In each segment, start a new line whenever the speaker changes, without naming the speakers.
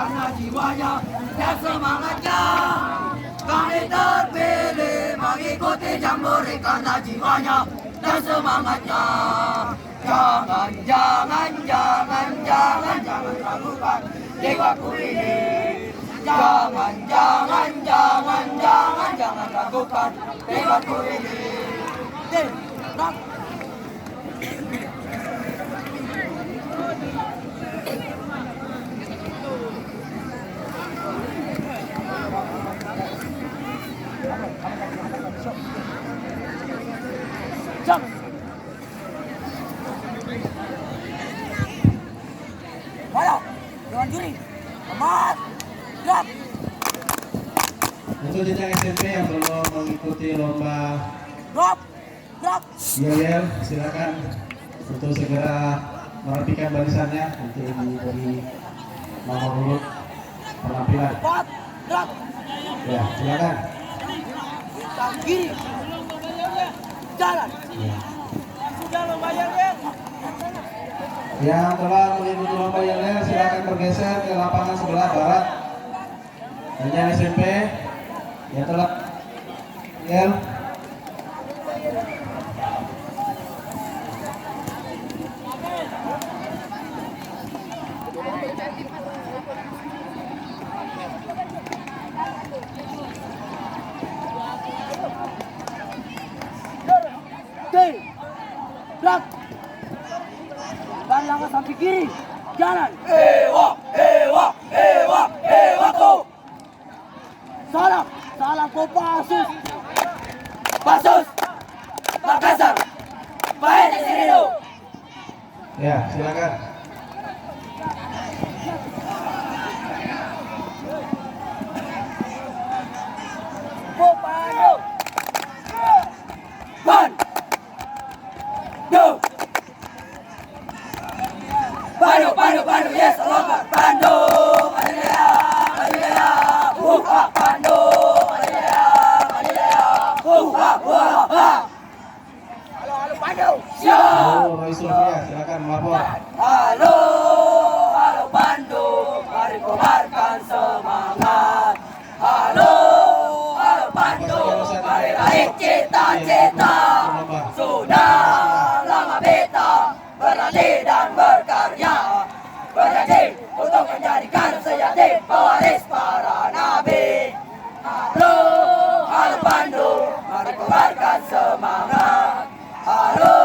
karena jiwanya dan semangatnya. Kami terpilih mengikuti jambore karena jiwanya dan semangatnya. Jangan ragukan jiwaku ini. Jangan ragukan jiwaku ini.
Ayo, dewan juri, amat, gerak.
Untuk jenjang SMP yang belum mengikuti lomba yel, silakan untuk segera merapikan barisannya nanti diberi nomor urut penampilan. Ya, silakan.
Kiri, jalan.
Ya.
Sudah lomba yel.
Yang telah mengikuti lomba yel silakan bergeser ke lapangan sebelah barat. Jenjang SMP yang telah yel.
Gerak. Dan langkah samping kiri, jalan. Ewa salah kau pasus.
Makassar, baik di sini dulu.
Ya, silakan.
Kopano.
Pandu, yes, Allah, Pandu, Adilaya, Pandu, Adilaya,
Halo Pandu.
Halo, Roy Sylvia, silakan melapor.
Halo Pandu, mari kobarkan semangat. Halo Pandu, mari raih cita-cita. Sudah lama beta berlatih dan berkarya, berjanji untuk menjadikan sejati pewaris para nabi. Halo Pandu, mari kobarkan semangat. Halo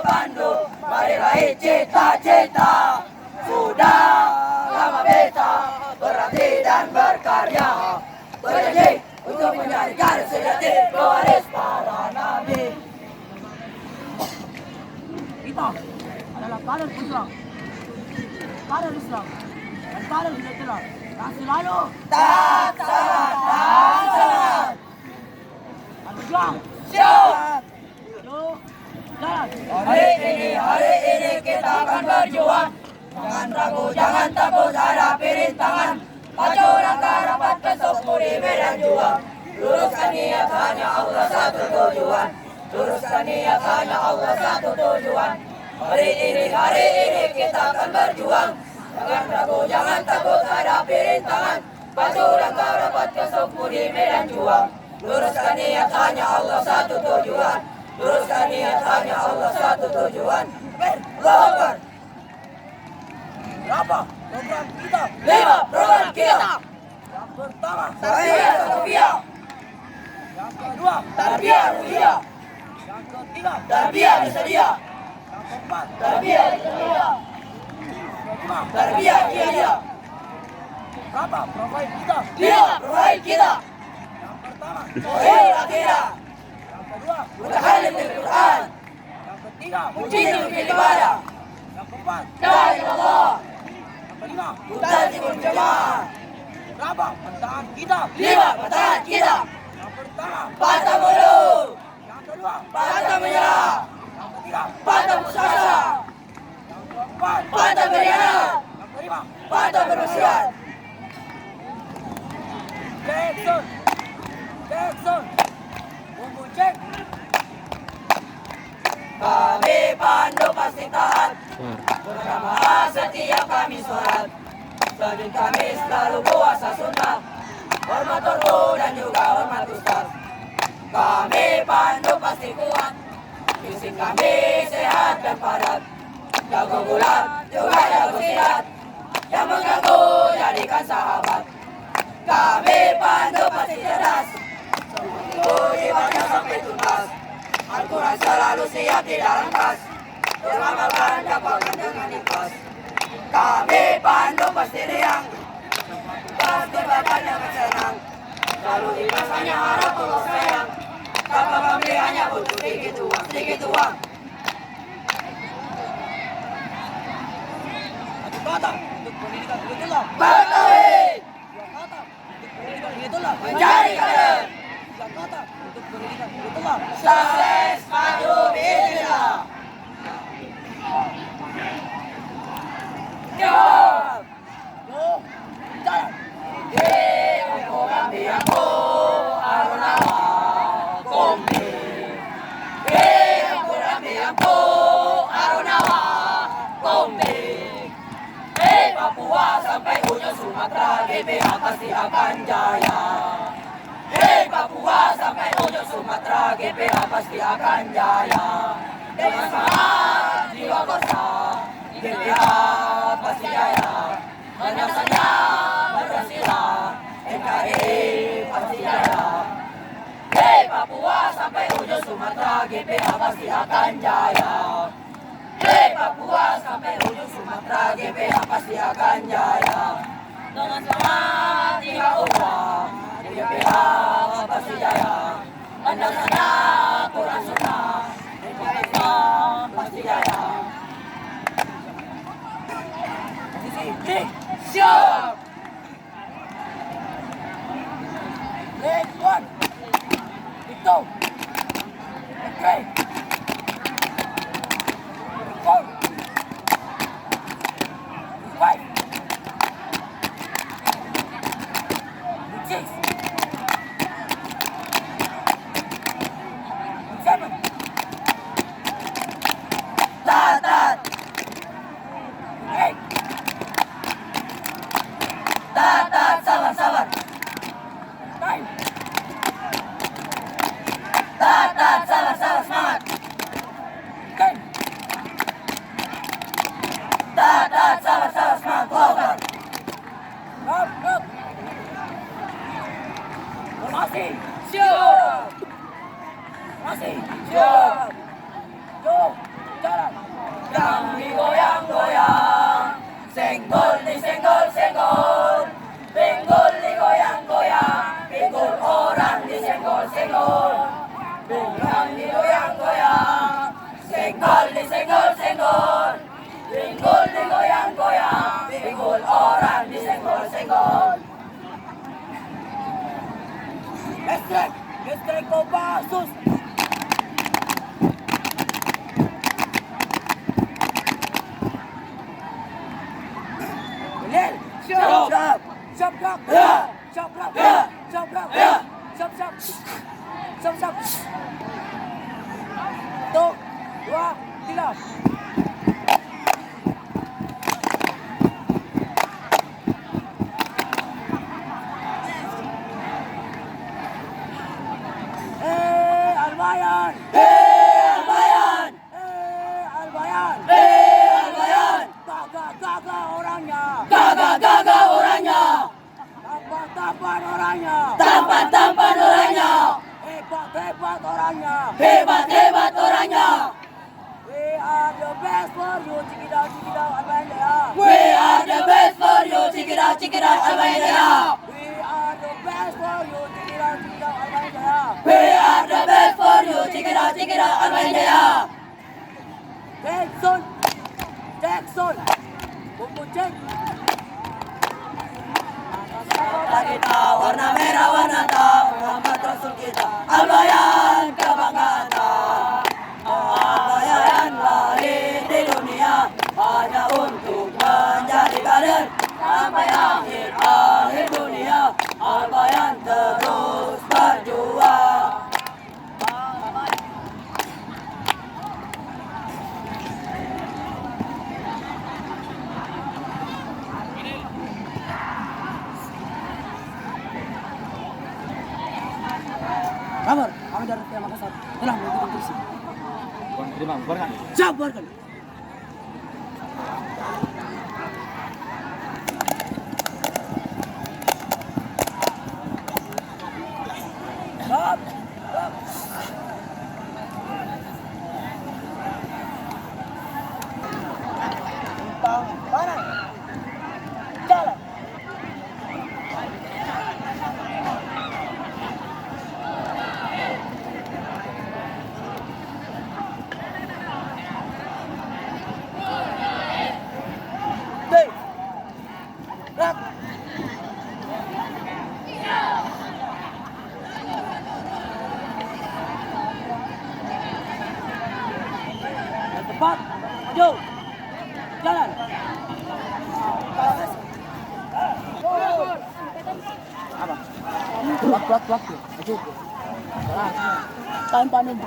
Pandu, mari raih cita-cita. Sudah lama beta berlatih dan berkarya, berjanji untuk menjadikan sejati pewaris para nabi.
Kita adalah kader Islam, dan kader sejahtera yang selalu
Tak salah.
berjuang.
Siap.
Jalan.
Hari ini kita akan berjuang. Jangan ragu, jangan takut, hadapi rintangan. Maju langkah rapat ke di medan juang. Luruskan niat, hanya Allah satu tujuan. Luruskan niat, hanya Allah satu tujuan. Hari ini kita akan berjuang. Jangan ragu, jangan takut, hadapi rintangan. Maju langkah rapat ke di medan juang. Luruskan niat, hanya Allah satu tujuan. Luruskan niat, hanya Allah satu tujuan. Allahu
Berapa program kita?
5 program kita.
Yang pertama,
Tarbiyah Sofia,
yang kedua,
Tarbiyah Ruhiyah,
yang ketiga,
Tarbiyah Disadia,
yang keempat,
Tarbiyah Disadia,
kelima.
Tarbiyah Qiyadiyah.
Berapa profil kita?
5 program kita.
Yang pertama,
Tauhid Aqidah,
yang kedua,
Mutahallim bil Quran,
yang ketiga,
Mujizul fil ibadah,
yang keempat,
La ilaha illallah,
yang kelima.
Multazimul jamaah.
Berapa pertahanan kita?
5 pertahanan kita.
Yang pertama,
Pantang mundur,
yang kedua,
pantang menyerah,
yang ketiga,
pantang putus asa,
yang keempat,
pantang berkhianat,
yang kelima.
pantang bermaksiat.
Jackson, bumbu cek.
Kami Pandu pasti taat, bersama setia kami sholat. Rajin kami selalu puasa sunnah, hormat ortu dan juga hormat ustaz. Kami pandu pasti kuat, fisik kami sehat dan padat, jago gulat juga jago silat, yang mengganggu jadikan sahabat. Kami pandu pasti cerdas, ibadah sampai tuntas. Al-Quran selalu siap di dalam tas, beramalkan dapatkan dengan ikhlas. Kami pandu pasti riang, pasti bakal jangan senang. Selalu ikhlas hanya harap Allah sayang, tanpa kami hanya butuh sedikit uang, sedikit uang.
Satu kata untuk pendidikan begitulah.
Bertauhid,
Dua kata untuk pendidikan begitulah.
mencari kader,
Tiga kata untuk pendidikan begitulah.
sukses maju bismillah. Jawab.
Yo, jalan.
Aku kami aku arunawa kombi. Aku kami aku arunawa kombi. Papua sampai ujung Sumatera, GBA pasti akan jaya. Papua sampai ujung Sumatera, GBA pasti akan jaya. Dengan semangat jiwa kosa, GBA pasti jaya. Hanya saja Pancasila, NKRI pasti jaya. Papua sampai ujung Sumatera, GBA pasti akan jaya. Papua sampai ujung Sumatera, GBA pasti akan jaya. Dengan semangat jiwa usaha, GBA pasti jaya. Anda sana Quran Sunnah, NKRI pasti jaya. Siap.
Leg one. Itu. Okay. Four. Five. Six. Seven.
Tat.
Eight.
Sabar.
Nine.
Sabar, semangat.
10.
Sabar, semangat. Keluar.
Up. Masih.
Siap.
Masih.
Siap.
Yo, jalan.
Yang digoyang-goyang, senggol disenggol. Pinggul digoyang-goyang, pinggul orang disenggol. Yang digoyang-goyang, senggol disenggol. Pinggul digoyang-goyang, pinggul orang disenggol.
Listrik Kopassus. Belil.
Siap.
Siap.
Ya.
Siap.
Ya. Ya.
Siap. 1, 2, 3. Albayan.
Albayan.
Albayan.
Albayan.
Gaga orangnya.
Gaga orangnya.
Tampan orangnya.
Tampan orangnya.
Hebat orangnya.
Hebat orangnya.
We are the best for you. Cikidau Albayan Jaya.
We are the best for you. Cikidau Albayan Jaya.
We are the best for you. Cikidau Albayan Jaya.
We are the best for you. Cikidau Albayan Jaya.
Jackson. Bumbu cek.
Kita warna merah, warna hitam, Muhammad Rasul kita. Albayan kebanggaan. Albayan lahir di dunia hanya untuk menjadi kader sampai akhir dunia. Albayan terus berjuang.
Makassar telah mengikuti kursi.
Terima, bubarkan.
Siap, bubarkan. Stop. Tentang kanan. Jalan. Stay. Rat. Yang tepat. Maju. Jalan. Apa? Kuat. Maju. Jalan. Tahan panen.